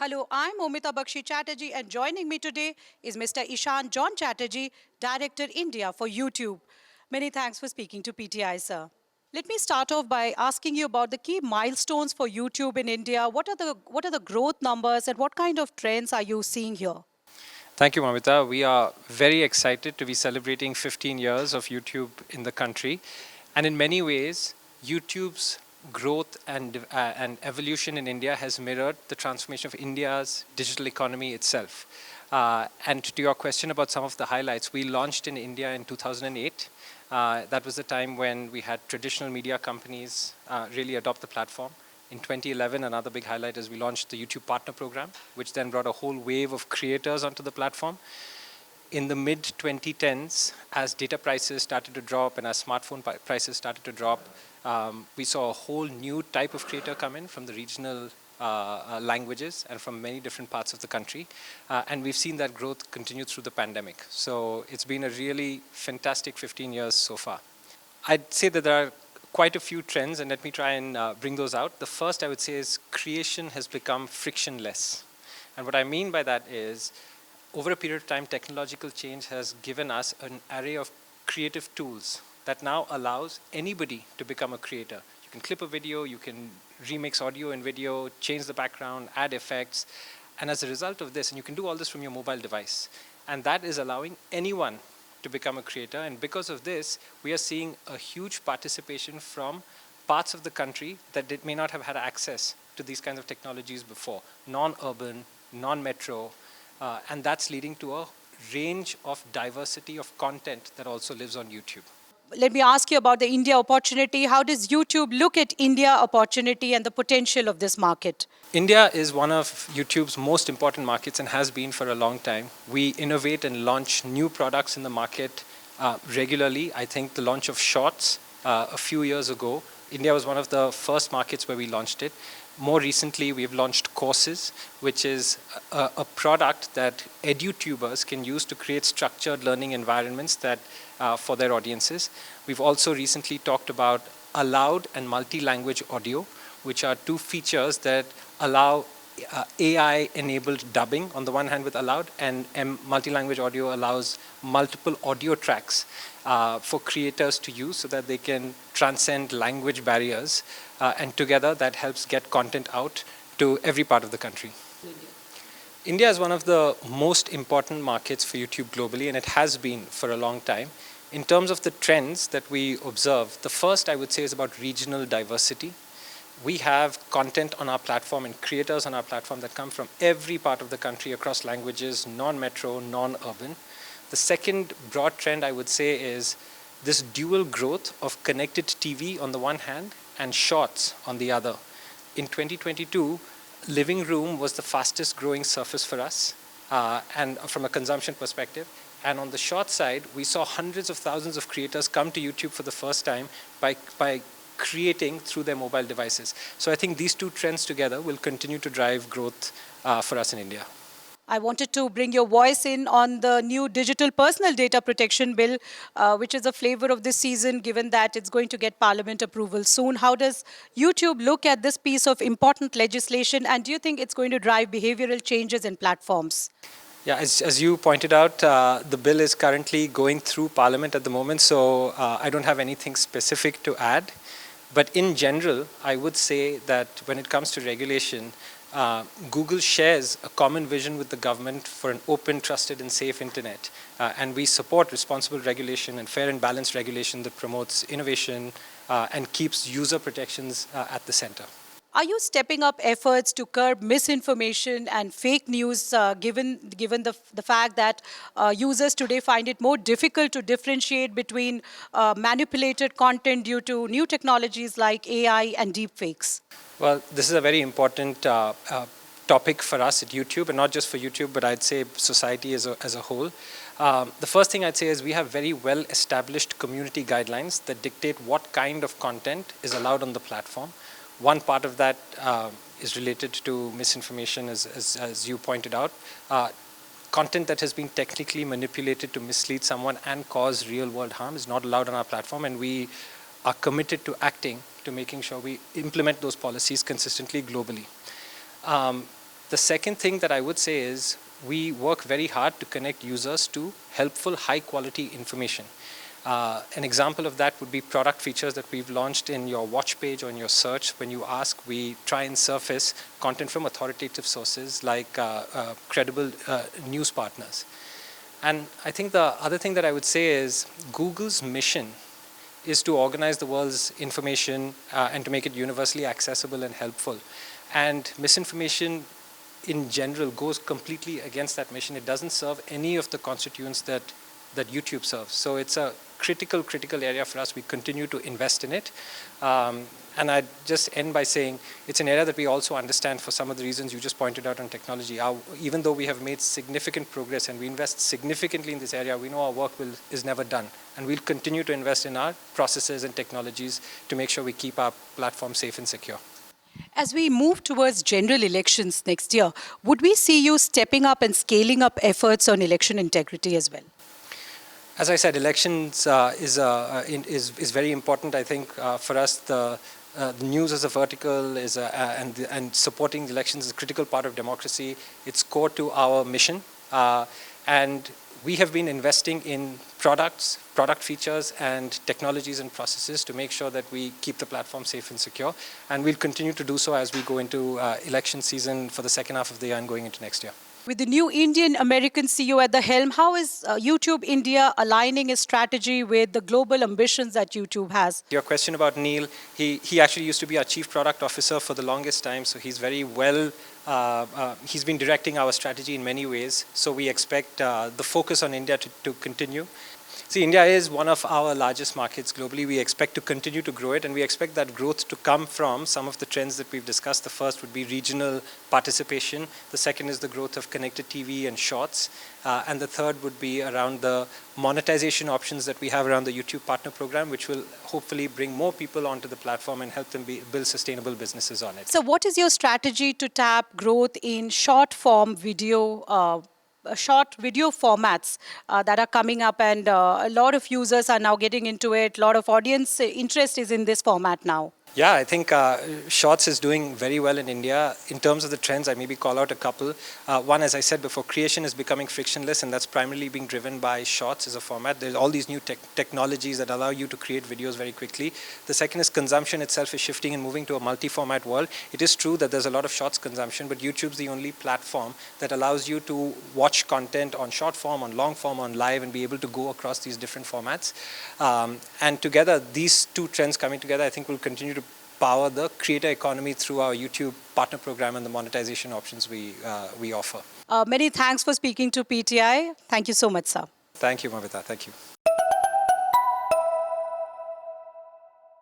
Hello, I'm Omita Bakshi Chatterjee, and joining me today is Mr. Ishan John Chatterjee, Director India for YouTube. Many thanks for speaking to PTI, sir. Let me start off by asking you about the key milestones for YouTube in India. What are the growth numbers and what kind of trends are you seeing here? Thank you, Mamita. We are very excited to be celebrating 15 years of YouTube in the country. And in many ways, YouTube's growth and evolution in India has mirrored the transformation of India's digital economy itself. And to your question about some of the highlights, we launched in India in 2008. That was the time when we had traditional media companies really adopt the platform. In 2011, another big highlight is we launched the YouTube Partner Program, which then brought a whole wave of creators onto the platform. In the mid-2010s, as data prices started to drop and as smartphone prices started to drop, we saw a whole new type of creator come in from the regional languages and from many different parts of the country. And we've seen that growth continue through the pandemic. So it's been a really fantastic 15 years so far. I'd say that there are quite a few trends, and let me try and bring those out. The first I would say is creation has become frictionless. And what I mean by that is, over a period of time, technological change has given us an array of creative tools that now allows anybody to become a creator. You can clip a video, you can remix audio and video, change the background, add effects. And as a result of this, and you can do all this from your mobile device, and that is allowing anyone to become a creator. And because of this, we are seeing a huge participation from parts of the country that may not have had access to these kinds of technologies before, non-urban, non-metro, and that's leading to a range of diversity of content that also lives on YouTube. Let me ask you about the India opportunity. How does YouTube look at India opportunity and the potential of this market? India is one of YouTube's most important markets and has been for a long time. We innovate and launch new products in the market regularly. I think the launch of Shorts a few years ago, India was one of the first markets where we launched it. More recently, we've launched Courses, which is a product that edutubers can use to create structured learning environments that for their audiences. We've also recently talked about Allowed and multi-language audio, which are two features that allow AI-enabled dubbing on the one hand with Allowed, and multi-language audio allows multiple audio tracks for creators to use so that they can transcend language barriers, and together that helps get content out to every part of the country. India is one of the most important markets for YouTube globally, and it has been for a long time. In terms of the trends that we observe, the first I would say is about regional diversity. We have content on our platform and creators on our platform that come from every part of the country across languages, non-metro, non-urban. The second broad trend I would say is this dual growth of connected TV on the one hand and Shorts on the other. In 2022, living room was the fastest growing surface for us, and from a consumption perspective. And on the short side, we saw hundreds of thousands of creators come to YouTube for the first time by creating through their mobile devices. So I think these two trends together will continue to drive growth for us in India. I wanted to bring your voice in on the new Digital Personal Data Protection Bill, which is a flavor of this season, given that it's going to get Parliament approval soon. How does YouTube look at this piece of important legislation, and do you think it's going to drive behavioral changes in platforms? Yeah, as you pointed out, the bill is currently going through Parliament at the moment, so I don't have anything specific to add. But in general, I would say that when it comes to regulation, Google shares a common vision with the government for an open, trusted, and safe internet. And we support responsible regulation and fair and balanced regulation that promotes innovation and keeps user protections at the center. Are you stepping up efforts to curb misinformation and fake news, given the fact that users today find it more difficult to differentiate between manipulated content due to new technologies like AI and deepfakes? Well, this is a very important topic for us at YouTube, and not just for YouTube, but I'd say society as a whole. The first thing I'd say is we have very well-established community guidelines that dictate what kind of content is allowed on the platform. One part of that is related to misinformation, as you pointed out. Content that has been technically manipulated to mislead someone and cause real-world harm is not allowed on our platform, and we are committed to acting to making sure we implement those policies consistently globally. The second thing that I would say is we work very hard to connect users to helpful, high quality information. An example of that would be product features that we've launched in your watch page or in your search. When you ask, we try and surface content from authoritative sources like credible news partners. And I think the other thing that I would say is Google's mission is to organize the world's information and to make it universally accessible and helpful. And misinformation in general goes completely against that mission. It doesn't serve any of the constituents that YouTube serves. So it's a critical area for us. We continue to invest in it. And I just end by saying it's an area that we also understand for some of the reasons you just pointed out on technology. Even though we have made significant progress and we invest significantly in this area, we know our work is never done. And we'll continue to invest in our processes and technologies to make sure we keep our platform safe and secure. As we move towards general elections next year, would we see you stepping up and scaling up efforts on election integrity as well? As I said, elections is very important. I think for us, the news as a vertical is and supporting the elections is a critical part of democracy. It's core to our mission, and we have been investing in products, product features, and technologies and processes to make sure that we keep the platform safe and secure. And we'll continue to do so as we go into election season for the second half of the year and going into next year. With the new Indian-American CEO at the helm, how is YouTube India aligning its strategy with the global ambitions that YouTube has? Your question about Neil, he actually used to be our chief product officer for the longest time, so he's very well, he's been directing our strategy in many ways, so we expect the focus on India to continue. See, India is one of our largest markets globally. We expect to continue to grow it, and we expect that growth to come from some of the trends that we've discussed. The first would be regional participation. The second is the growth of connected TV and shorts. And the third would be around the monetization options that we have around the YouTube Partner Program, which will hopefully bring more people onto the platform and help them build sustainable businesses on it. So what is your strategy to tap growth in short-form video short video formats that are coming up, and a lot of users are now getting into it. A lot of audience interest is in this format now. Yeah, I think Shorts is doing very well in India. In terms of the trends, I maybe call out a couple. One, as I said before, creation is becoming frictionless, and that's primarily being driven by Shorts as a format. There's all these new technologies that allow you to create videos very quickly. The second is consumption itself is shifting and moving to a multi-format world. It is true that there's a lot of Shorts consumption, but YouTube's the only platform that allows you to watch content on short form, on long form, on live, and be able to go across these different formats. And together, these two trends coming together, I think will continue to power the creator economy through our YouTube Partner Program and the monetization options we offer. Many thanks for speaking to PTI. Thank you so much, sir. Thank you, Mavita. Thank you.